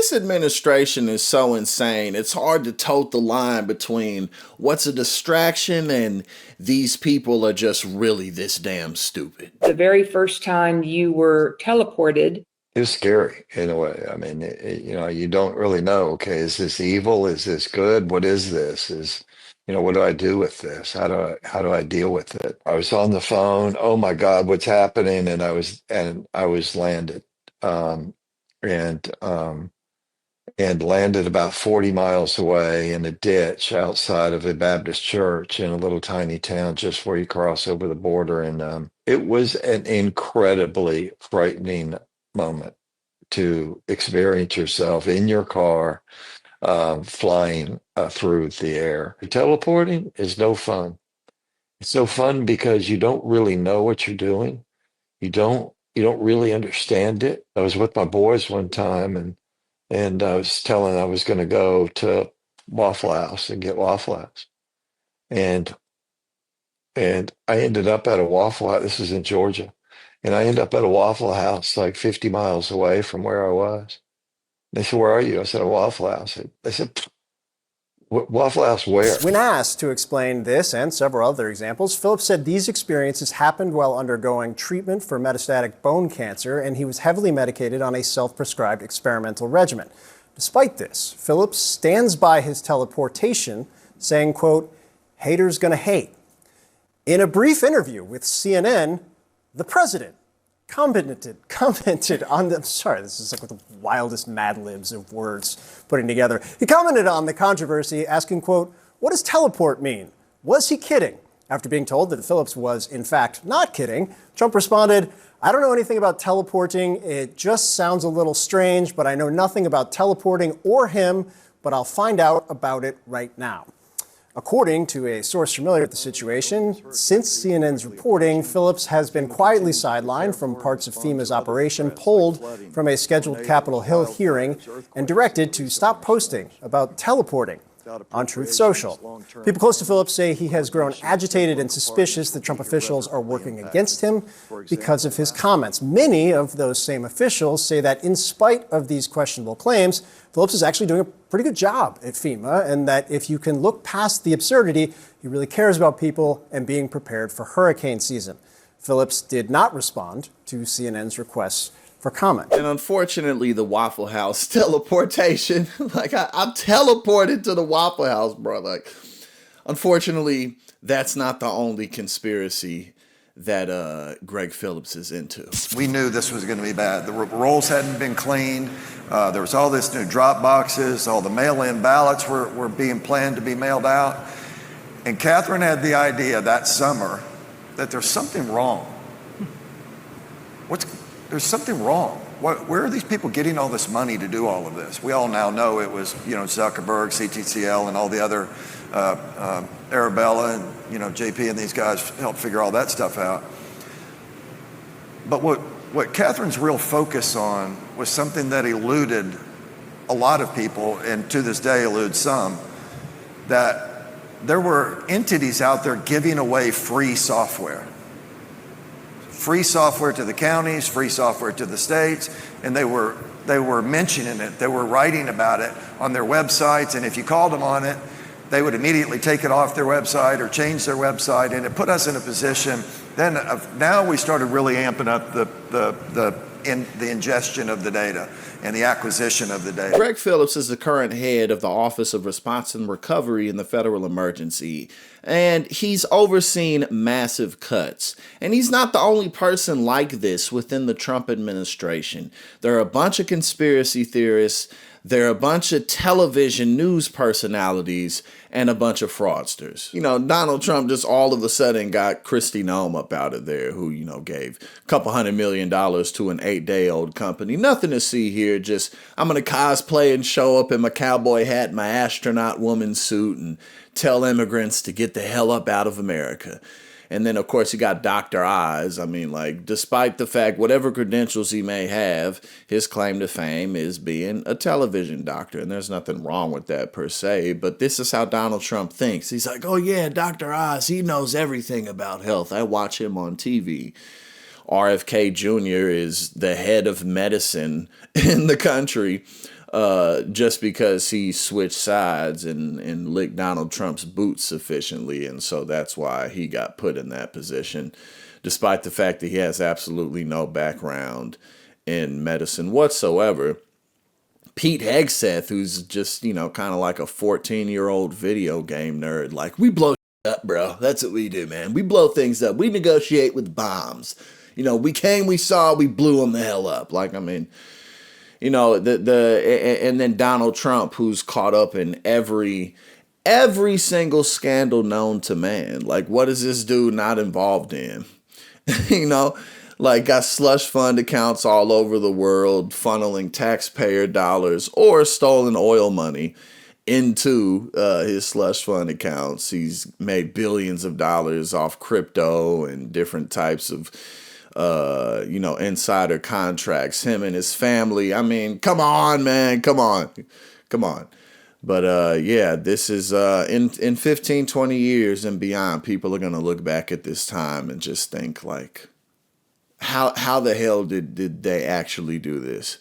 this administration is so insane. It's hard to tote the line between what's a distraction and these people are just really this damn stupid. The very first time you were teleported, It was scary in a way. I mean, you don't really know. Okay, is this evil? Is this good? What is this? What do I do with this? How do I deal with it? I was on the phone. Oh my God, what's happening? And I was landed, um, and um, and landed about 40 miles away in a ditch outside of a Baptist church in a little tiny town just before you cross over the border. And it was an incredibly frightening moment to experience yourself in your car flying through the air. Teleporting is no fun. It's no fun because you don't really know what you're doing. You don't really understand it. I was with my boys one time and I was telling I was going to go to Waffle House and get Waffle House. And I ended up at a Waffle House. This was in Georgia. And I ended up at a Waffle House like 50 miles away from where I was. They said, "Where are you?" I said, "A Waffle House." They said, "Waffle House where?" When asked to explain this and several other examples, Phillips said these experiences happened while undergoing treatment for metastatic bone cancer, and he was heavily medicated on a self-prescribed experimental regimen. Despite this, Phillips stands by his teleportation, saying, quote, "Haters gonna hate." In a brief interview with CNN, the president commented on the, sorry, this is like the wildest Mad Libs of words putting together. He commented on the controversy, asking, quote, "What does teleport mean? Was he kidding?" After being told that Phillips was, in fact, not kidding, Trump responded, "I don't know anything about teleporting. It just sounds a little strange, but I know nothing about teleporting or him, but I'll find out about it right now." According to a source familiar with the situation, since CNN's reporting, Phillips has been quietly sidelined from parts of FEMA's operation, pulled from a scheduled Capitol Hill hearing, and directed to stop posting about teleporting on Truth Social. People close to Phillips say he has grown agitated and suspicious that Trump officials are working against him because of his comments. Many of those same officials say that in spite of these questionable claims, Phillips is actually doing a pretty good job at FEMA, and that if you can look past the absurdity, he really cares about people and being prepared for hurricane season. Phillips did not respond to CNN's requests for comment. And unfortunately, the Waffle House teleportation, like I'm teleported to the Waffle House, bro. Like, unfortunately, that's not the only conspiracy that Greg Phillips is into. We knew this was going to be bad. The rolls hadn't been cleaned. There was all this new drop boxes. All the mail-in ballots were being planned to be mailed out. And Catherine had the idea that summer that there's something wrong. There's something wrong. Where are these people getting all this money to do all of this? We all now know it was, Zuckerberg, CTCL, and all the other Arabella and JP and these guys helped figure all that stuff out. But what Catherine's real focus on was something that eluded a lot of people, and to this day eludes some, that there were entities out there giving away free software. Free software to the counties, free software to the states, and they were mentioning it. They were writing about it on their websites, and if you called them on it, they would immediately take it off their website or change their website, and it put us in a position. Then now we started really amping up the ingestion of the data and the acquisition of the data. Greg Phillips is the current head of the Office of Response and Recovery in the Federal Emergency, and he's overseen massive cuts. And he's not the only person like this within the Trump administration. There are a bunch of conspiracy theorists, there are a bunch of television news personalities, and a bunch of fraudsters. Donald Trump just all of a sudden got Kristi Noem up out of there, who, gave a couple $100 million to an 8-day-old company. Nothing to see here, just I'm going to cosplay and show up in my cowboy hat, my astronaut woman suit, and tell immigrants to get the hell up out of America. And then, of course, you got Dr. Oz. Despite the fact, whatever credentials he may have, his claim to fame is being a television doctor. And there's nothing wrong with that per se. But this is how Donald Trump thinks. He's like, oh, yeah, Dr. Oz, he knows everything about health. I watch him on TV. RFK Jr. is the head of medicine in the country. just because he switched sides and licked Donald Trump's boots sufficiently. And so that's why he got put in that position, despite the fact that he has absolutely no background in medicine whatsoever. Pete Hegseth, who's just, kind of like a 14-year-old video game nerd, like, we blow up, bro. That's what we do, man. We blow things up. We negotiate with bombs. We came, we saw, we blew them the hell up. Like, I mean, and then Donald Trump, who's caught up in every single scandal known to man. Like, what is this dude not involved in? Like, got slush fund accounts all over the world, funneling taxpayer dollars or stolen oil money into his slush fund accounts. He's made billions of dollars off crypto and different types of insider contracts, him and his family. I mean, come on, man, come on. But yeah, this is in 15, 20 years and beyond, people are going to look back at this time and just think like, how the hell did they actually do this?